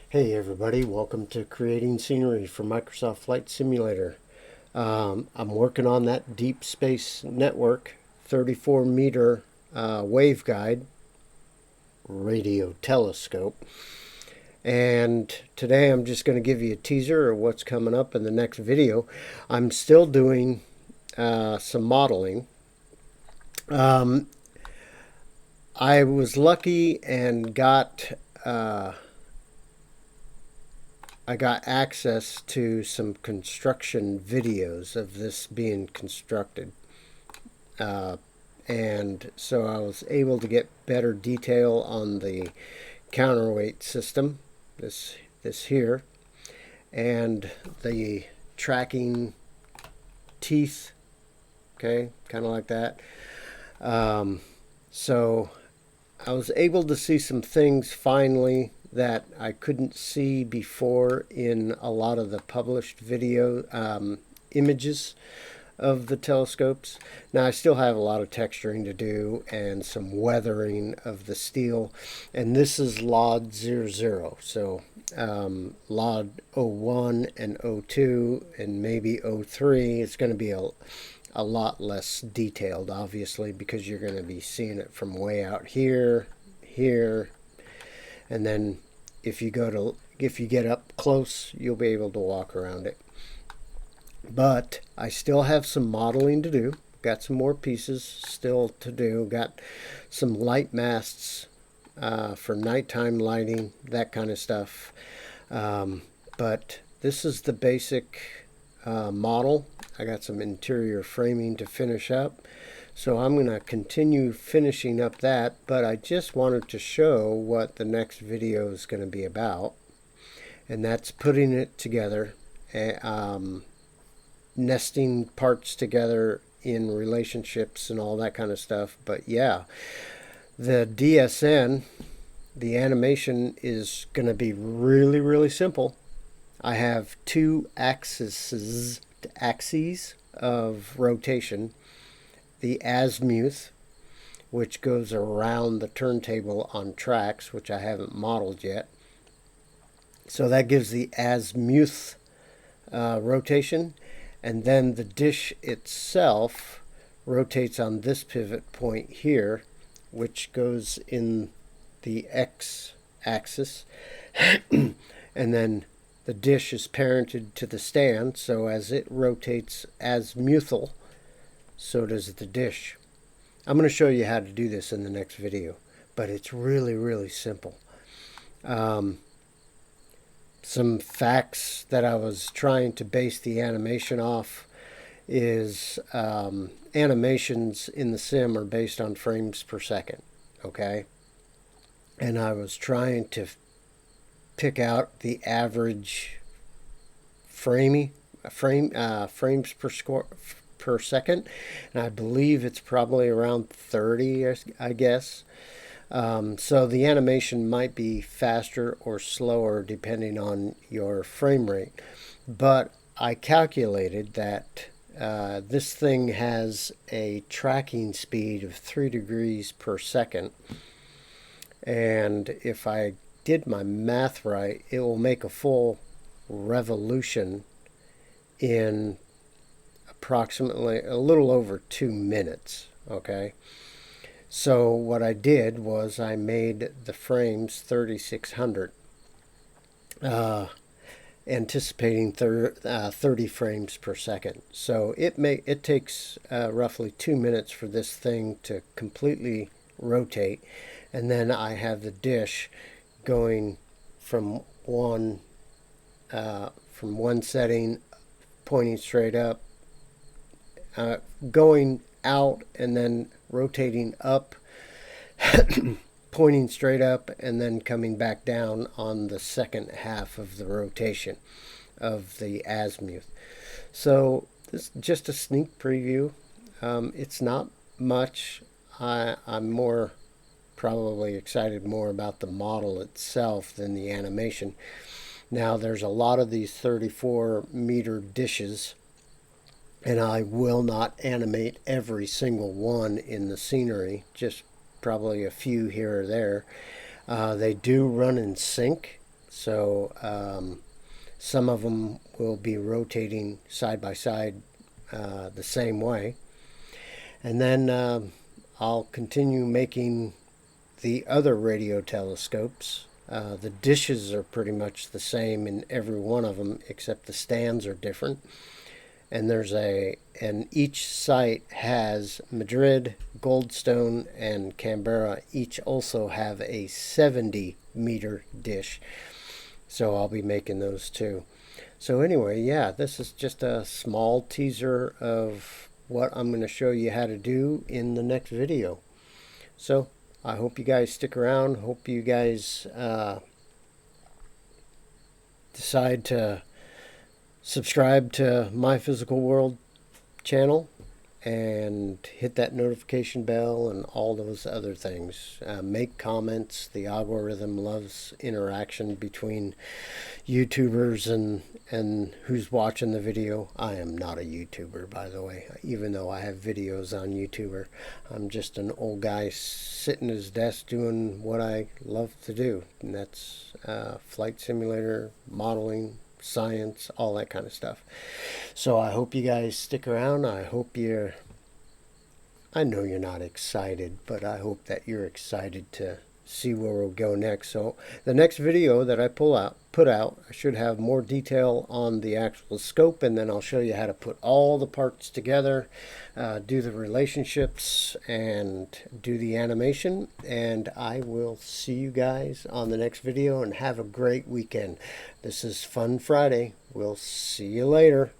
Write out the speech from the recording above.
Hey everybody, welcome to Creating Scenery for Microsoft Flight Simulator. I'm working on that Deep Space Network 34 meter waveguide radio telescope. And today I'm just going to give you a teaser of what's coming up in the next video. I'm still doing some modeling. I was lucky and I got access to some construction videos of this being constructed. And so I was able to get better detail on the counterweight system, this here, and the tracking teeth, okay, kind of like that. So I was able to see some things finally that I couldn't see before in a lot of the published video images of the telescopes. Now I still have a lot of texturing to do and some weathering of the steel, and this is LOD 00, so LOD 01 and 02 and maybe 03 is going to be a lot less detailed, obviously, because you're going to be seeing it from way out here, and then if you get up close, you'll be able to walk around it. But I still have some modeling to do. Got some more pieces still to do. Got some light masts for nighttime lighting, that kind of stuff. But this is the basic model. I got some interior framing to finish up. So I'm going to continue finishing up that, but I just wanted to show what the next video is going to be about. And that's putting it together, nesting parts together in relationships and all that kind of stuff. But yeah, the DSN, the animation is going to be really, really simple. I have two axes of rotation. The azimuth, which goes around the turntable on tracks, which I haven't modeled yet. So that gives the azimuth rotation, and then the dish itself rotates on this pivot point here, which goes in the x-axis, and then the dish is parented to the stand, so as it rotates azimuthal, so does the dish. I'm going to show you how to do this in the next video, but it's really, really simple. Some facts that I was trying to base the animation off is animations in the sim are based on frames per second, okay? And I was trying to pick out the average frames per second, and I believe it's probably around 30, I guess. So the animation might be faster or slower depending on your frame rate. But I calculated that this thing has a tracking speed of 3 degrees per second. And if I did my math right, it will make a full revolution in approximately a little over 2 minutes, okay? So what I did was I made the frames 3600, anticipating 30 frames per second. So it takes roughly 2 minutes for this thing to completely rotate, and then I have the dish going from one setting, pointing straight up, going out, and then rotating up, pointing straight up, and then coming back down on the second half of the rotation of the azimuth. So this is just a sneak preview. It's not much. I'm more probably excited more about the model itself than the animation. Now there's a lot of these 34 meter dishes, and I will not animate every single one in the scenery, just probably a few here or there. They do run in sync, So some of them will be rotating side by side the same way. And then I'll continue making the other radio telescopes. The dishes are pretty much the same in every one of them, except the stands are different. And each site has Madrid, Goldstone, and Canberra each also have a 70-meter dish. So I'll be making those too. So anyway, yeah, this is just a small teaser of what I'm going to show you how to do in the next video. So I hope you guys stick around. Hope you guys decide to subscribe to My Physical World channel and hit that notification bell and all those other things. Make comments. The algorithm loves interaction between YouTubers and who's watching the video. I am not a YouTuber, by the way, even though I have videos on YouTuber. I'm just an old guy sitting at his desk doing what I love to do, and that's flight simulator, modeling, science, all that kind of stuff. So I hope you guys stick around. I know you're not excited, but I hope that you're excited to see where we'll go next. So the next video that I put out, I should have more detail on the actual scope, and then I'll show you how to put all the parts together, do the relationships, and do the animation. And I will see you guys on the next video, and have a great weekend. This is Fun Friday. We'll see you later.